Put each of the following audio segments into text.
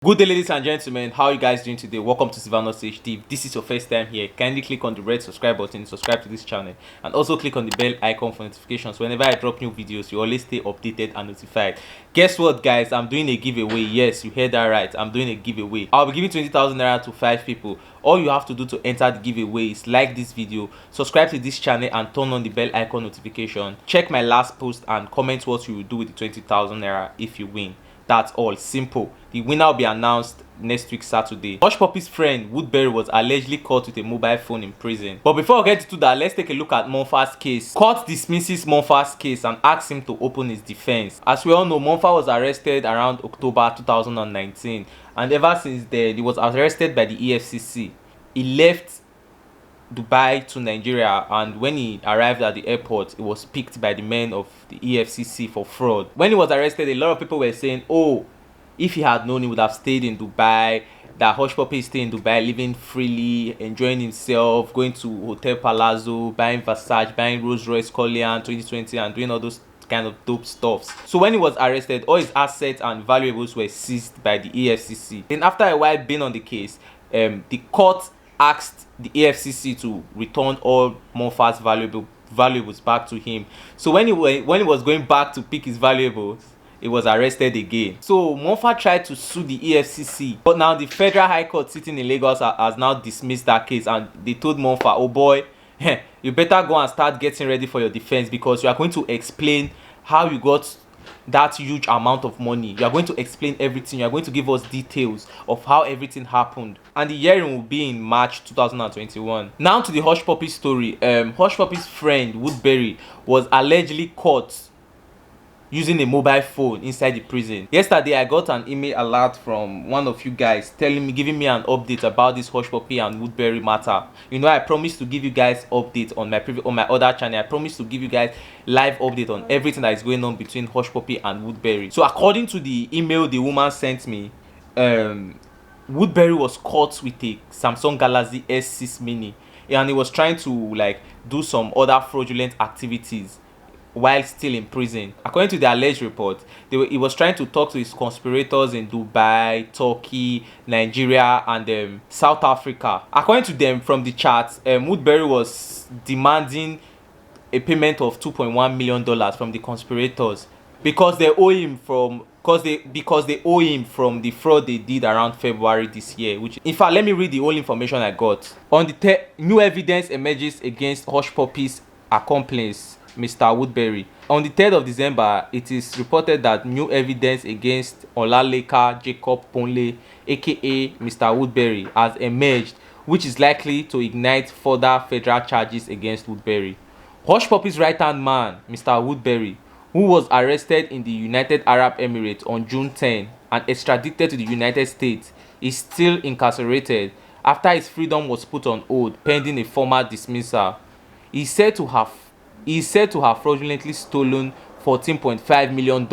Good day, ladies and gentlemen. How are you guys doing today? Welcome to Sylvanus HD. If this is your first time here, kindly click on the red subscribe button, subscribe to this channel, and also click on the bell icon for notifications. Whenever I drop new videos, you always stay updated and notified. Guess what, guys? I'm doing a giveaway. Yes, you heard that right. I'm doing a giveaway. I'll be giving 20,000 naira to 5 people. All you have to do to enter the giveaway is like this video, subscribe to this channel, and turn on the bell icon notification. Check my last post and comment what you will do with the 20,000 naira if you win. That's all. Simple. The winner will be announced next week Saturday. Hushpuppi's friend Woodbury was allegedly caught with a mobile phone in prison. But before I get to that, let's take a look at Monfa's case. Court dismisses Monfa's case and asks him to open his defense. As we all know, Monfa was arrested around October 2019, and ever since then he was arrested by the EFCC. He left Dubai to Nigeria, and when he arrived at the airport, he was picked by the men of the EFCC for fraud. When he was arrested, a lot of people were saying, oh, if he had known, he would have stayed in Dubai, that Hushpuppi is staying in Dubai, living freely, enjoying himself, going to Hotel Palazzo, buying Versace, buying Rolls Royce Collier 2020, and doing all those kind of dope stuffs. So when he was arrested, all his assets and valuables were seized by the EFCC. Then after a while being on the case, the court asked the EFCC to return all Monfa's valuables back to him. So when he was going back to pick his valuables, he was arrested again. So Monfa tried to sue the EFCC, but now the Federal High Court sitting in Lagos has now dismissed that case, and they told Monfa, oh boy, you better go and start getting ready for your defense, because you are going to explain how you got that huge amount of money. You are going to explain everything. You are going to give us details of how everything happened, and the hearing will be in March 2021. Now to the Hushpuppi story. Hushpuppi's friend Woodbury was allegedly caught using a mobile phone inside the prison. Yesterday I got an email alert from one of you guys giving me an update about this Hushpuppi and Woodbury matter. You know, I promised to give you guys updates on my other channel. I promised to give you guys live update on everything that is going on between Hushpuppi and Woodbury. So according to the email the woman sent me, Woodbury was caught with a Samsung Galaxy S6 Mini, and he was trying to do some other fraudulent activities while still in prison. According to the alleged report, he was trying to talk to his conspirators in Dubai, Turkey, Nigeria, and South Africa. According to them, from the chats, Woodbury was demanding a payment of $2.1 million from the conspirators because they owe him from the fraud they did around February this year. Which, in fact, let me read the whole information I got. On the new evidence emerges against Hushpuppi's accomplice, Mr. Woodbury. On the 3rd of December, it is reported that new evidence against Olaleka Jacob Ponle, aka Mr. Woodbury, has emerged, which is likely to ignite further federal charges against Woodbury. Hushpuppi's right-hand man, Mr. Woodbury, who was arrested in the United Arab Emirates on June 10 and extradited to the United States, is still incarcerated after his freedom was put on hold pending a formal dismissal. He is said to have fraudulently stolen $14.5 million.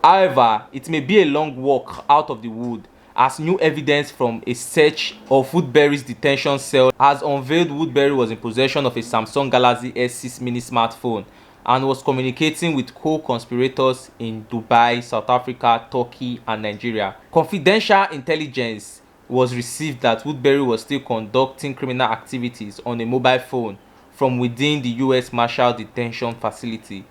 However, it may be a long walk out of the wood, as new evidence from a search of Woodbury's detention cell has unveiled Woodbury was in possession of a Samsung Galaxy S6 mini smartphone and was communicating with co-conspirators in Dubai, South Africa, Turkey, and Nigeria. Confidential intelligence was received that Woodbury was still conducting criminal activities on a mobile phone from within the US Marshall Detention Facility.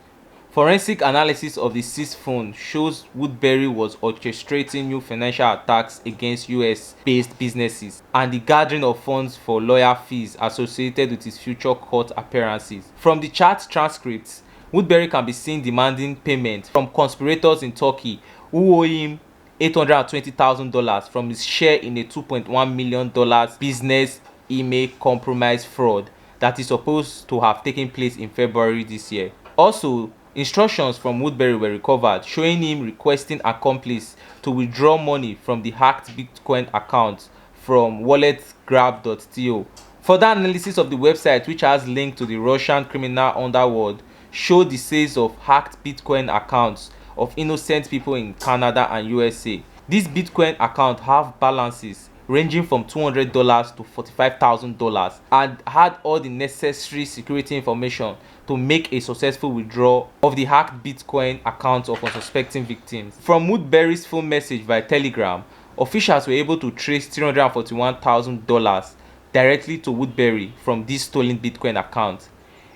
Forensic analysis of the seized phone shows Woodbury was orchestrating new financial attacks against US-based businesses and the gathering of funds for lawyer fees associated with his future court appearances. From the chat transcripts, Woodbury can be seen demanding payment from conspirators in Turkey who owe him $820,000 from his share in a $2.1 million business email compromise fraud that is supposed to have taken place in February this year. Also, instructions from Woodbury were recovered showing him requesting accomplice to withdraw money from the hacked Bitcoin account from walletgrab.to. Further analysis of the website, which has linked to the Russian criminal underworld, showed the sales of hacked Bitcoin accounts of innocent people in Canada and USA. These Bitcoin accounts have balances ranging from $200 to $45,000 and had all the necessary security information to make a successful withdrawal of the hacked Bitcoin accounts of unsuspecting victims. From Woodbury's phone message via Telegram, officials were able to trace $341,000 directly to Woodbury from this stolen Bitcoin account.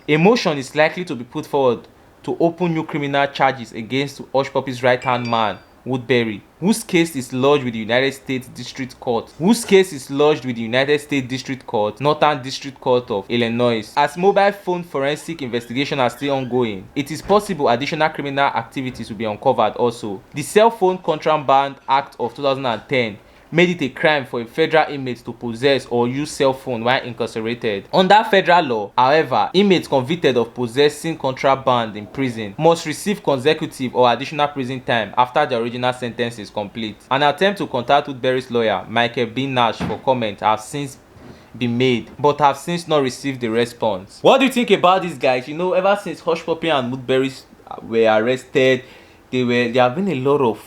A motion is likely to be put forward to open new criminal charges against Hushpuppi's right-hand man, Woodbury, whose case is lodged with the United States District Court, Northern District Court of Illinois. As mobile phone forensic investigation are still ongoing, it is possible additional criminal activities will be uncovered also. The Cell Phone Contraband Act of 2010 made it a crime for a federal inmate to possess or use cell phone while incarcerated. Under federal law, however, inmates convicted of possessing contraband in prison must receive consecutive or additional prison time after the original sentence is complete. An attempt to contact Woodbury's lawyer, Michael B. Nash, for comment has since been made, but have since not received a response. What do you think about these guys? You know, ever since Hushpuppi and Woodbury were arrested, there have been a lot of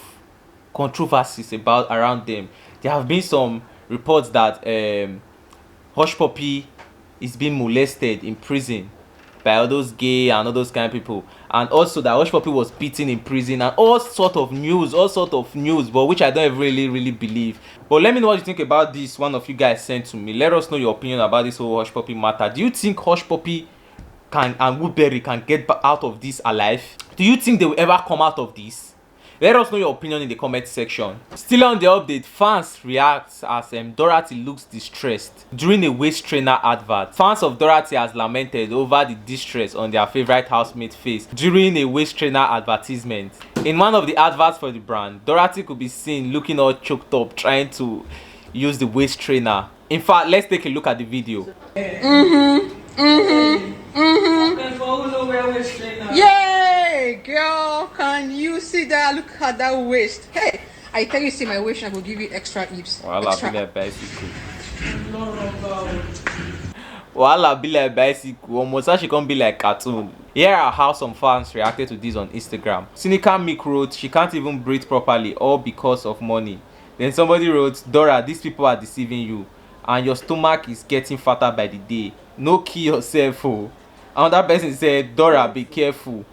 controversies around them. There have been some reports that Hushpuppi is being molested in prison by all those gay and all those kind of people, and also that Hushpuppi was beaten in prison, and all sort of news, but which I don't really believe. But let me know what you think about this. One of you guys sent to me. Let us know your opinion about this whole Hushpuppi matter. Do you think Hushpuppi and Woodbury can get out of this alive? Do you think they will ever come out of this? Let us know your opinion in the comment section. Still on the update, fans react as Dorothy looks distressed during a waist trainer advert. Fans of Dorothy has lamented over the distress on their favorite housemate face during a waist trainer advertisement. In one of the adverts for the brand, Dorothy could be seen looking all choked up trying to use the waist trainer. In fact, let's take a look at the video. Yay, girl, can you see that? Look at that waist. Hey, I tell you, see my waist, I will give you extra hips. Wahala be like bicycle. Almost she can't be like cartoon. Here are how some fans reacted to this on Instagram. Cynical Mick wrote, "She can't even breathe properly, all because of money." Then somebody wrote, "Dora, these people are deceiving you, and your stomach is getting fatter by the day. No kill yourself, oh." Another person said, "Dora, be careful."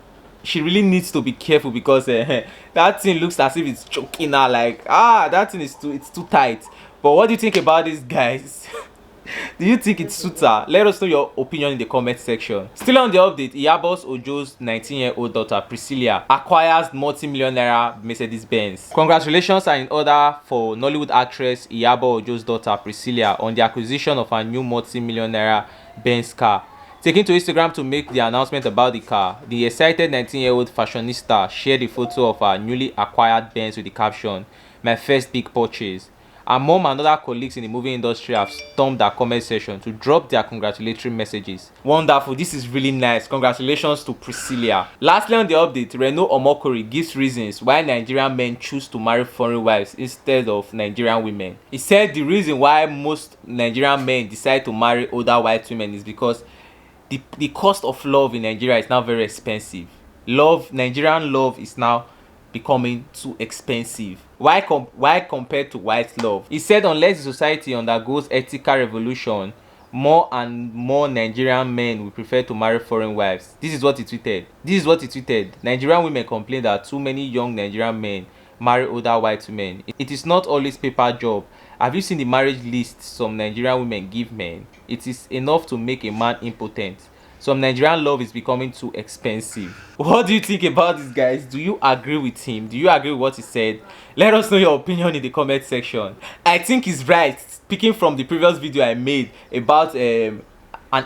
She really needs to be careful because that thing looks as if it's choking her. Like, that thing is too tight. But what do you think about this, guys? Do you think it suits her? Let us know your opinion in the comment section. Still on the update, Iyabo Ojo's 19-year-old daughter Priscilla acquires multi-millionaire Mercedes-Benz. Congratulations are in order for Nollywood actress Iyabo Ojo's daughter Priscilla on the acquisition of her new multi-millionaire Benz car. Taking to Instagram to make the announcement about the car, the excited 19-year-old fashionista shared a photo of her newly acquired Benz with the caption, "My first big purchase." Her mom and other colleagues in the movie industry have stormed their comment section to drop their congratulatory messages. Wonderful, this is really nice. Congratulations to Priscilla. Lastly on the update, Reno Omokori gives reasons why Nigerian men choose to marry foreign wives instead of Nigerian women. He said the reason why most Nigerian men decide to marry older white women is because the cost of love in Nigeria is now very expensive. Nigerian love is now becoming too expensive. Why compared to white love? He said unless the society undergoes ethical revolution, more and more Nigerian men will prefer to marry foreign wives. This is what he tweeted. Nigerian women complain that too many young Nigerian men marry older white women. It is not always paper job. Have you seen the marriage list some Nigerian women give men? It is enough to make a man impotent. Some Nigerian love is becoming too expensive. What do you think about this, guys? Do you agree with him? Do you agree with what he said? Let us know your opinion in the comment section. I think he's right. Speaking from the previous video I made about an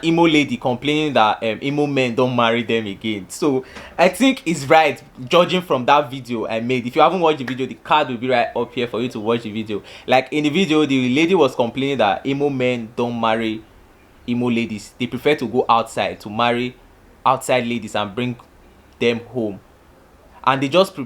emo lady complaining that emo men don't marry them again. So I think he's right, judging from that video I made. If you haven't watched the video, the card will be right up here for you to watch the video. Like in the video, the lady was complaining that emo men don't marry emo ladies. They prefer to go outside to marry outside ladies and bring them home. And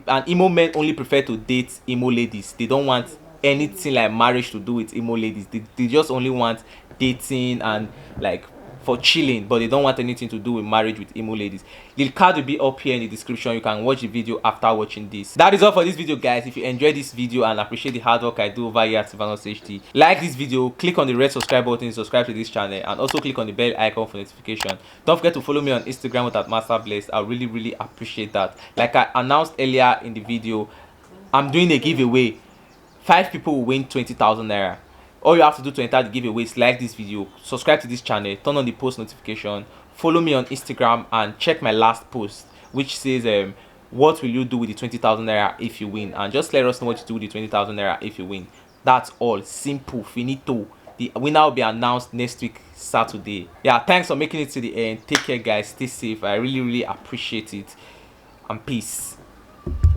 and emo men only prefer to date emo ladies. They don't want anything like marriage to do with emo ladies. They just only want dating and like for chilling, but they don't want anything to do with marriage with emo ladies. The card will be up here in the description. You can watch the video after watching this. That is all for this video, guys. If you enjoyed this video and appreciate the hard work I do over here at Sylvanus HD, like this video, click on the red subscribe button, subscribe to this channel, and also click on the bell icon for notification. Don't forget to follow me on Instagram with @MasterBlessed. I really appreciate that. Like I announced earlier in the video, I'm doing a giveaway 5 people will win 20,000 naira. All you have to do to enter the giveaway is like this video, subscribe to this channel, turn on the post notification, follow me on Instagram, and check my last post which says what will you do with the 20,000 naira if you win, and just let us know what you do with the 20,000 naira if you win. That's all. Simple. Finito. The winner will be announced next week Saturday. Yeah, thanks for making it to the end. Take care guys, stay safe. I really appreciate it, and peace.